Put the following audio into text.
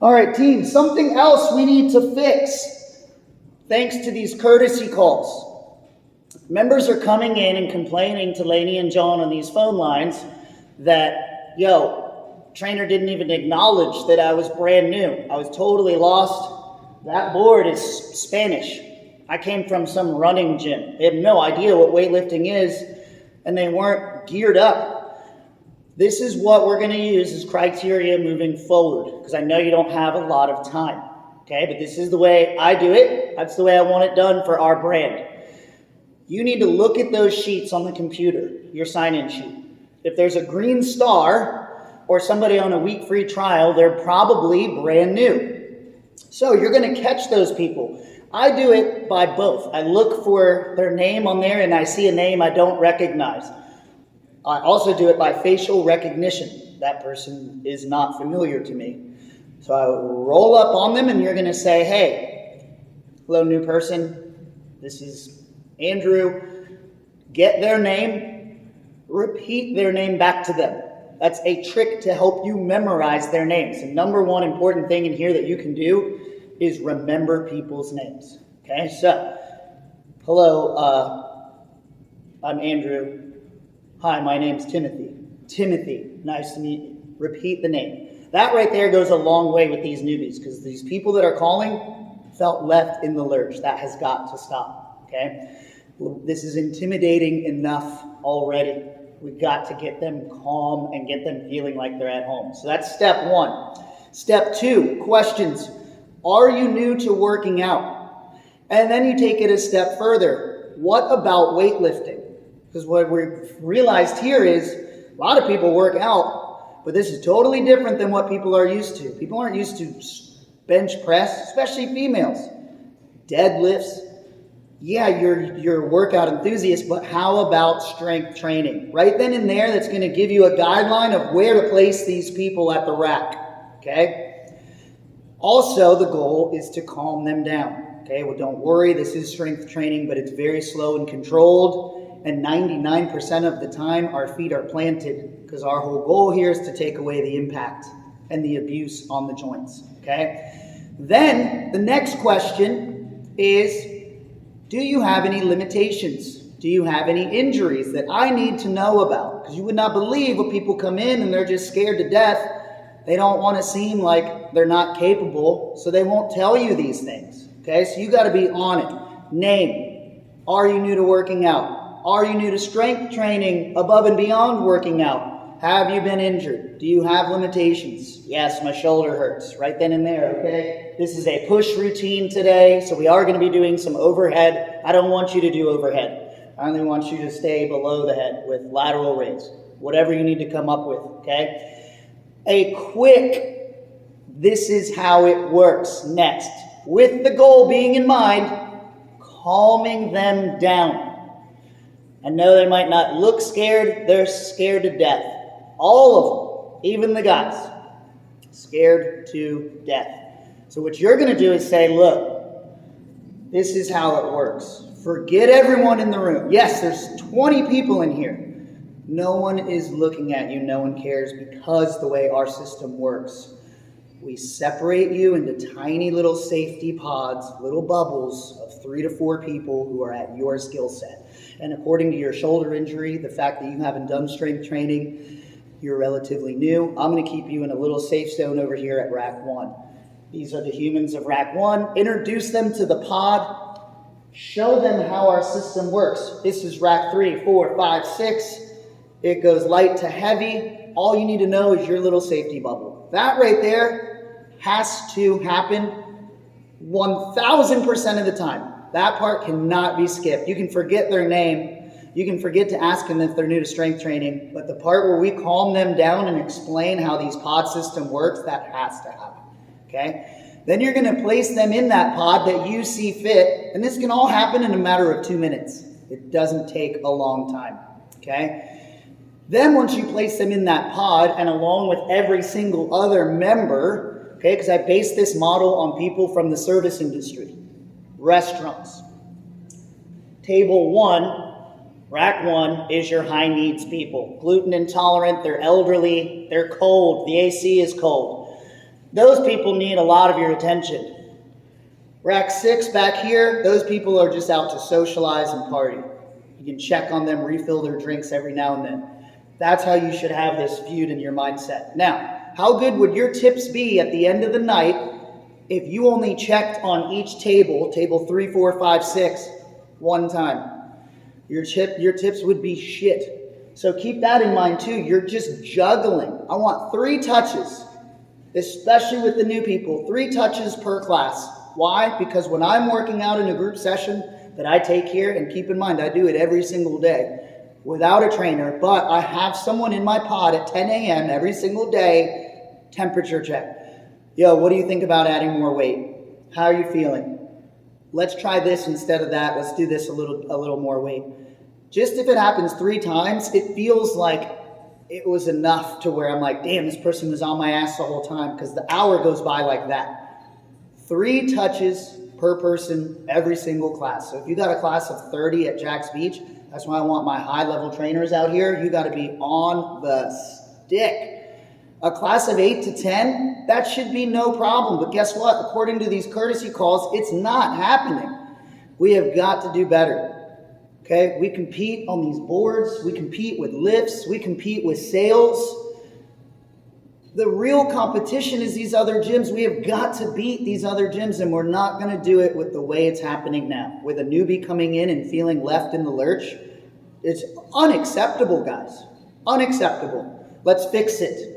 All right, team, something else we need to fix thanks to these courtesy calls. Members are coming in and complaining to Lainey and John on these phone lines that, trainer didn't even acknowledge that I was brand new. I was totally lost. That board is Spanish. I came from some running gym. They have no idea what weightlifting is, and they weren't geared up. This is what we're going to use as criteria moving forward, because I know you don't have a lot of time, okay? But this is the way I do it. That's the way I want it done for our brand. You need to look at those sheets on the computer, your sign-in sheet. If there's a green star or somebody on a week free trial, they're probably brand new. So you're going to catch those people. I do it by both. I look for their name on there and I see a name I don't recognize. I also do it by facial recognition. That person is not familiar to me. So I roll up on them and you're going to say, hey, hello, new person. This is Andrew. Get their name. Repeat their name back to them. That's a trick to help you memorize their names. The number one important thing in here that you can do is remember people's names. Okay, so, hello, I'm Andrew. Hi, my name's Timothy. Timothy, nice to meet you. Repeat the name. That right there goes a long way with these newbies, because these people that are calling felt left in the lurch. That has got to stop, okay? This is intimidating enough already. We've got to get them calm and get them feeling like they're at home. So that's step one. Step two, questions. Are you new to working out? And then you take it a step further. What about weightlifting? Because what we've realized here is a lot of people work out, but this is totally different than what people are used to. People aren't used to bench press, especially females. Deadlifts. Yeah, you're a workout enthusiast, but how about strength training? Right then and there, that's going to give you a guideline of where to place these people at the rack. Okay? Also, the goal is to calm them down. Okay, well, don't worry, this is strength training, but it's very slow and controlled. And 99% of the time, our feet are planted, because our whole goal here is to take away the impact and the abuse on the joints. Okay? Then, the next question is, do you have any limitations? Do you have any injuries that I need to know about? Because you would not believe when people come in and they're just scared to death. They don't want to seem like they're not capable, so they won't tell you these things. Okay, so you got to be on it. Name. Are you new to working out? Are you new to strength training above and beyond working out? Have you been injured? Do you have limitations? Yes, my shoulder hurts. Right then and there, okay? This is a push routine today, so we are going to be doing some overhead. I don't want you to do overhead. I only want you to stay below the head with lateral raise. Whatever you need to come up with, okay? A quick, this is how it works next. With the goal being in mind, calming them down. I know they might not look scared, they're scared to death. All of them, even the guys, scared to death. So what you're going to do is say, look, this is how it works. Forget everyone in the room. Yes, there's 20 people in here. No one is looking at you, no one cares, because the way our system works. We separate you into tiny little safety pods, little bubbles of 3 to 4 people who are at your skill set. And according to your shoulder injury, the fact that you haven't done strength training, you're relatively new, I'm going to keep you in a little safe zone over here at Rack 1. These are the humans of Rack 1. Introduce them to the pod. Show them how our system works. This is Rack 3, 4, 5, 6. It goes light to heavy. All you need to know is your little safety bubble. That right there has to happen 1,000% of the time. That part cannot be skipped. You can forget their name. You can forget to ask them if they're new to strength training. But the part where we calm them down and explain how these pod system works, that has to happen. Okay? Then you're going to place them in that pod that you see fit. And this can all happen in a matter of 2 minutes. It doesn't take a long time. Okay? Then once you place them in that pod, and along with every single other member, okay, because I base this model on people from the service industry, restaurants. Table 1, Rack 1 is your high needs people. Gluten intolerant, they're elderly, they're cold, the AC is cold. Those people need a lot of your attention. Rack 6 back here, those people are just out to socialize and party. You can check on them, refill their drinks every now and then. That's how you should have this viewed in your mindset. Now, how good would your tips be at the end of the night if you only checked on each table 3, 4, 5, 6, one time? Your tips would be shit. So keep that in mind too. You're just juggling. I want 3 touches, especially with the new people, 3 touches per class. Why? Because when I'm working out in a group session that I take here, and keep in mind, I do it every single day without a trainer, but I have someone in my pod at 10 a.m. every single day, temperature check. Yo, what do you think about adding more weight? How are you feeling? Let's try this instead of that. Let's do this a little more weight. Just if it happens 3 times, it feels like it was enough to where I'm like, damn, this person was on my ass the whole time, because the hour goes by like that. 3 touches per person every single class. So if you got a class of 30 at Jack's Beach, that's why I want my high-level trainers out here. You got to be on the stick. A class of 8 to 10, that should be no problem. But guess what? According to these courtesy calls, it's not happening. We have got to do better. Okay? We compete on these boards. We compete with lifts. We compete with sales. The real competition is these other gyms. We have got to beat these other gyms, and we're not going to do it with the way it's happening now. With a newbie coming in and feeling left in the lurch. It's unacceptable, guys. Unacceptable. Let's fix it.